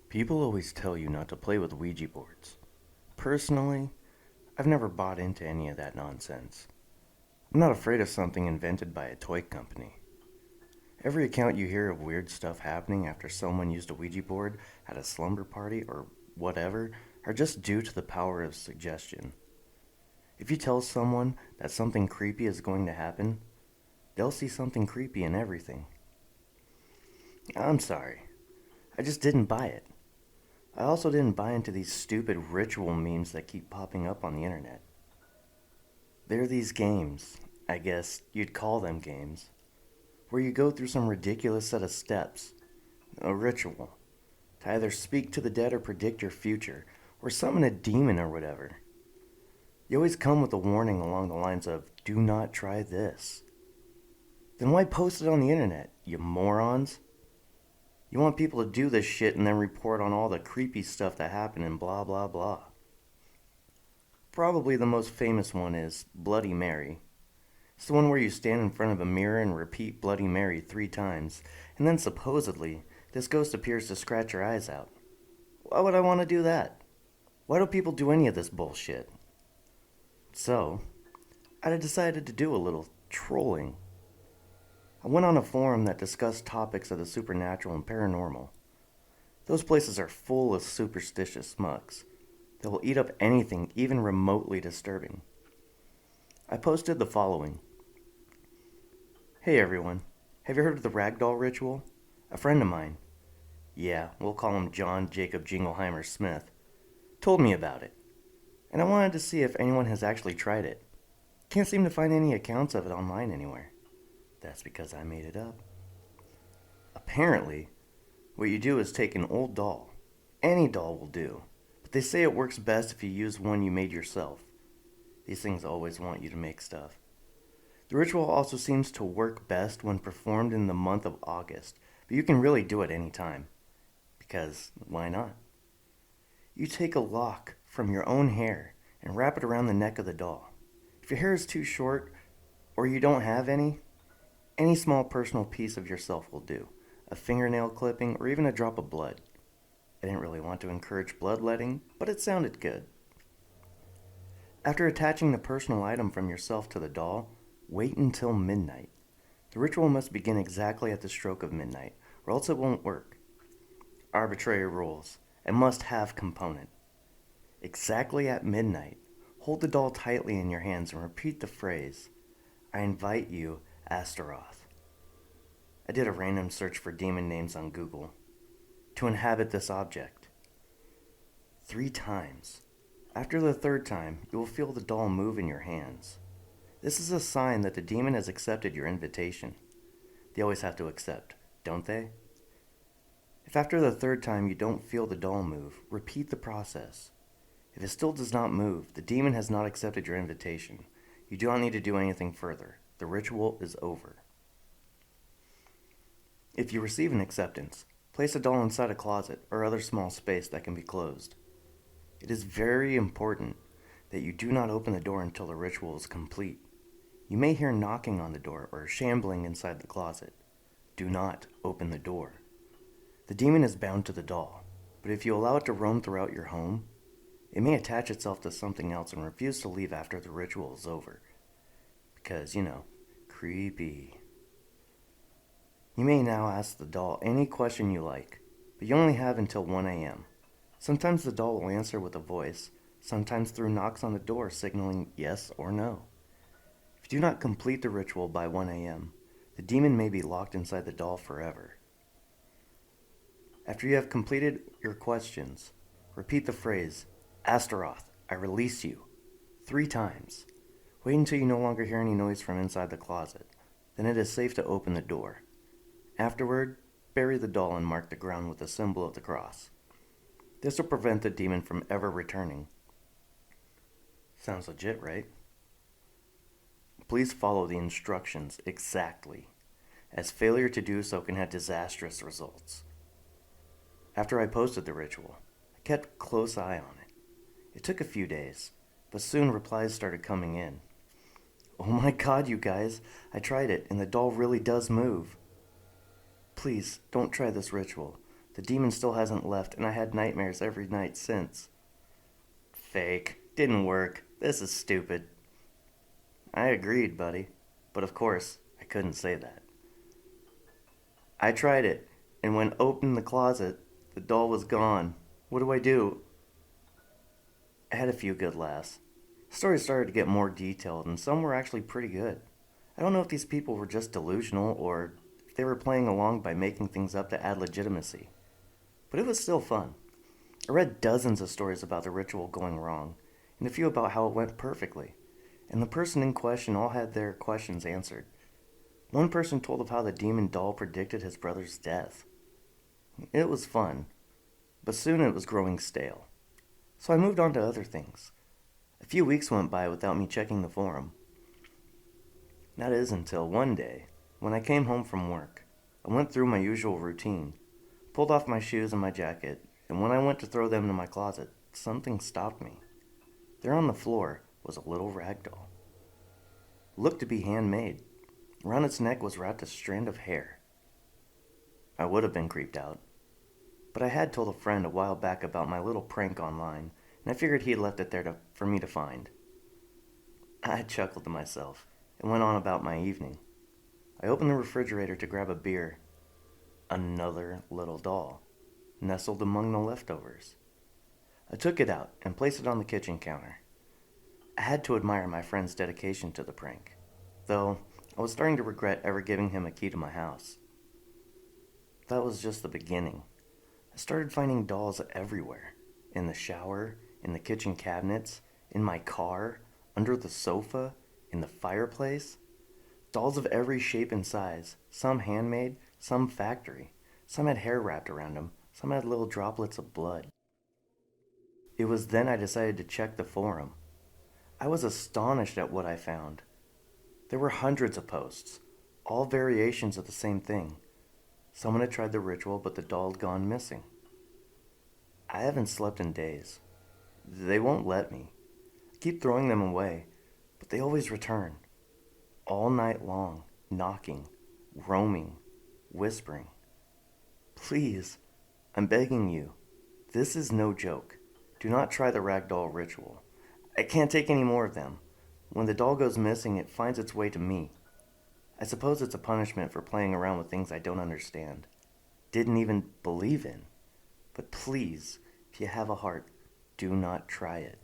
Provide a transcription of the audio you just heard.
People always tell you not to play with Ouija boards. Personally, I've never bought into any of that nonsense. I'm not afraid of something invented by a toy company. Every account you hear of weird stuff happening after someone used a Ouija board at a slumber party or whatever are just due to the power of suggestion. If you tell someone that something creepy is going to happen, they'll see something creepy in everything. I'm sorry. I just didn't buy it. I also didn't buy into these stupid ritual memes that keep popping up on the internet. There are these games, I guess you'd call them games, where you go through some ridiculous set of steps, a ritual, to either speak to the dead or predict your future, or summon a demon or whatever. You always come with a warning along the lines of, do not try this. Then why post it on the internet, you morons? You want people to do this shit and then report on all the creepy stuff that happened and blah blah blah. Probably the most famous one is Bloody Mary. It's the one where you stand in front of a mirror and repeat Bloody Mary 3 times, and then supposedly, this ghost appears to scratch your eyes out. Why would I want to do that? Why do people do any of this bullshit? So, I decided to do a little trolling. I went on a forum that discussed topics of the supernatural and paranormal. Those places are full of superstitious mugs. They will eat up anything even remotely disturbing. I posted the following. Hey everyone, have you heard of the Ragdoll Ritual? A friend of mine, yeah, we'll call him John Jacob Jingleheimer Smith, told me about it. And I wanted to see if anyone has actually tried it. Can't seem to find any accounts of it online anywhere. That's because I made it up. Apparently, what you do is take an old doll. Any doll will do. But they say it works best if you use one you made yourself. These things always want you to make stuff. The ritual also seems to work best when performed in the month of August, but you can really do it any time. Because why not? You take a lock from your own hair and wrap it around the neck of the doll. If your hair is too short, or you don't have any small personal piece of yourself will do. A fingernail clipping, or even a drop of blood. I didn't really want to encourage bloodletting, but it sounded good. After attaching the personal item from yourself to the doll, wait until midnight. The ritual must begin exactly at the stroke of midnight, or else it won't work. Arbitrary rules. A must-have component. Exactly at midnight, hold the doll tightly in your hands and repeat the phrase, I invite you, Astaroth. I did a random search for demon names on Google. To inhabit this object. 3 times. After the 3rd time, you will feel the doll move in your hands. This is a sign that the demon has accepted your invitation. They always have to accept, don't they? If after the 3rd time you don't feel the doll move, repeat the process. If it still does not move, the demon has not accepted your invitation. You do not need to do anything further. The ritual is over. If you receive an acceptance, place a doll inside a closet or other small space that can be closed. It is very important that you do not open the door until the ritual is complete. You may hear knocking on the door or shambling inside the closet. Do not open the door. The demon is bound to the doll, but if you allow it to roam throughout your home, it may attach itself to something else and refuse to leave after the ritual is over. Because, creepy. You may now ask the doll any question you like, but you only have until 1 a.m. Sometimes the doll will answer with a voice, sometimes through knocks on the door signaling yes or no. If you do not complete the ritual by 1 a.m., the demon may be locked inside the doll forever. After you have completed your questions, repeat the phrase, Astaroth, I release you, 3 times. Wait until you no longer hear any noise from inside the closet. Then it is safe to open the door. Afterward, bury the doll and mark the ground with the symbol of the cross. This will prevent the demon from ever returning. Sounds legit, right? Please follow the instructions exactly, as failure to do so can have disastrous results. After I posted the ritual, I kept a close eye on it. It took a few days, but soon replies started coming in. Oh my god, you guys, I tried it and the doll really does move. Please, don't try this ritual. The demon still hasn't left, and I had nightmares every night since. Fake. Didn't work. This is stupid. I agreed, buddy. But of course, I couldn't say that. I tried it, and when opened the closet, the doll was gone. What do I do? I had a few good laughs. Stories started to get more detailed, and some were actually pretty good. I don't know if these people were just delusional or if they were playing along by making things up to add legitimacy. But it was still fun. I read dozens of stories about the ritual going wrong, and a few about how it went perfectly, and the person in question all had their questions answered. One person told of how the demon doll predicted his brother's death. It was fun, but soon it was growing stale. So I moved on to other things. A few weeks went by without me checking the forum. That is until one day, when I came home from work. I went through my usual routine, pulled off my shoes and my jacket, and when I went to throw them in my closet, something stopped me. There on the floor was a little rag doll. It looked to be handmade. Around its neck was wrapped a strand of hair. I would have been creeped out, but I had told a friend a while back about my little prank online, and I figured he had left it there for me to find. I chuckled to myself and went on about my evening. I opened the refrigerator to grab a beer. Another little doll, nestled among the leftovers. I took it out and placed it on the kitchen counter. I had to admire my friend's dedication to the prank, though I was starting to regret ever giving him a key to my house. That was just the beginning. I started finding dolls everywhere. In the shower, in the kitchen cabinets, in my car, under the sofa, in the fireplace. Dolls of every shape and size, some handmade, some factory. Some had hair wrapped around them, some had little droplets of blood. It was then I decided to check the forum. I was astonished at what I found. There were hundreds of posts, all variations of the same thing. Someone had tried the ritual, but the doll had gone missing. I haven't slept in days. They won't let me. I keep throwing them away, but they always return. All night long, knocking, roaming, whispering. Please, I'm begging you. This is no joke. Do not try the Ragdoll Ritual. I can't take any more of them. When the doll goes missing, it finds its way to me. I suppose it's a punishment for playing around with things I don't understand, didn't even believe in. But please, if you have a heart, do not try it.